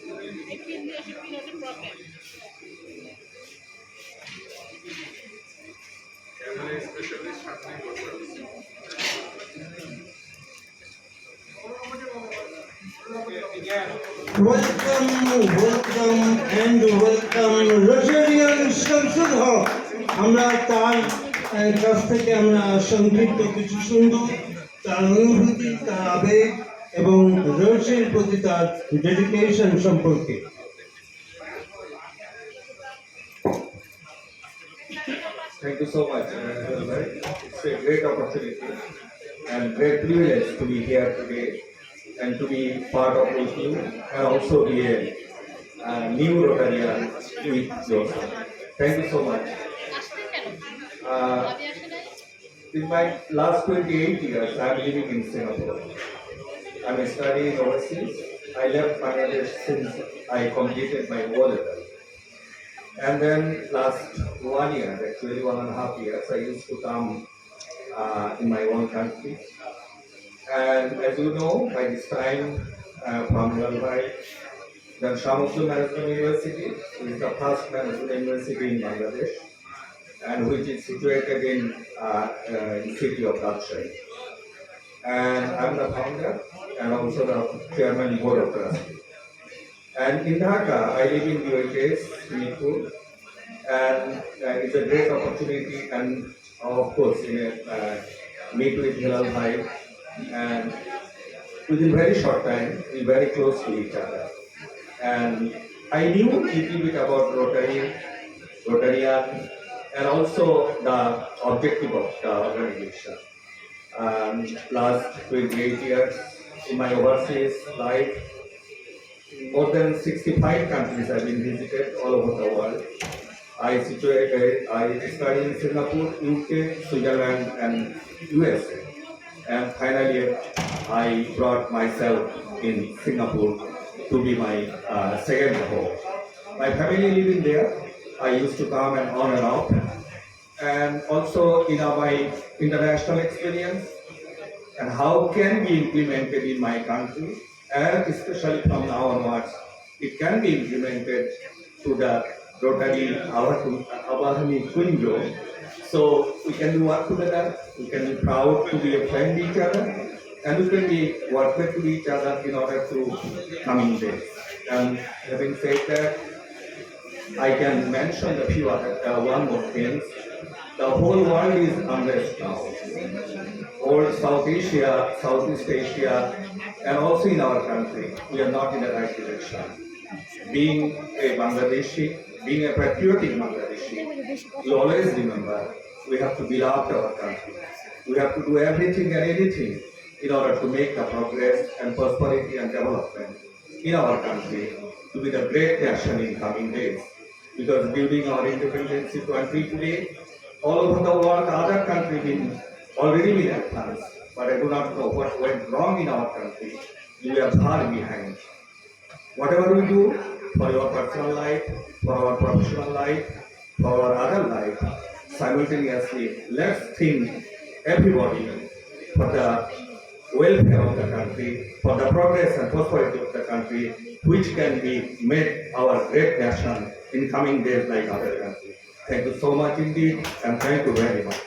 welcome and welcome Rotarian Shamsul Haq. আমরা তার কাছ থেকে আমরা সংক্ষিপ্ত কিছু শুনব, তার অনুভূতি, তার আবেগ এবং রোটারির প্রতি তার ডেডিকেশন সম্পর্কে। Thank you so much. It's a great opportunity and great privilege to be here today and to be part of this new and also be a new Rotarian with Joseph. Thank you so much. In my last 28 years, I'm living in Singapore. I'm studying overseas. I left Bangladesh since I completed my O-level. And then last 1 year, actually 1.5 years, I used to come in my own country. And as you know, by this time, from Mumbai, then Shamsul Management University is the first management university in Bangladesh, and which is situated in the city of Rajshahi. And I'm the founder and also the chairman board of trustees. And in Dhaka, I live in the UHS, Mirpur, and it's a great opportunity and of course meet with Hilal Bhai, and within very short time we very close to each other. And I knew a little bit about Rotarian and also the objective of the organization. Last 28 years in my overseas life, more than 65 countries have been visited all over the world. I studied in Singapore, UK, Switzerland, and USA. And finally, I brought myself in Singapore to be my second home. My family living there. I used to come and on and off. And also, my international experience and how can be implemented in my country, and especially from now onwards, it can be implemented to the Rotary Abahani Kunjo. So we can work together, we can be proud to be a friend each other, and we can be working to each other in order to coming days. And having said that, I can mention a few other one more things. The whole world is unrest now. All South Asia, Southeast Asia, and also in our country, we are not in the right direction. Being a Bangladeshi, being a patriotic Bangladeshi, we always remember we have to build up our country. We have to do everything and anything in order to make the progress and prosperity and development in our country to be the great nation in coming days. Because during our independence until today, all over the world, other countries already been advanced, but I do not know what went wrong in our country. We are far behind. Whatever we do for your personal life, for our professional life, for our other life, simultaneously, let's think everybody for the welfare of the country, for the progress and prosperity of the country, which can be made our great nation in coming days like other countries. Thank you so much indeed, and thank you very much.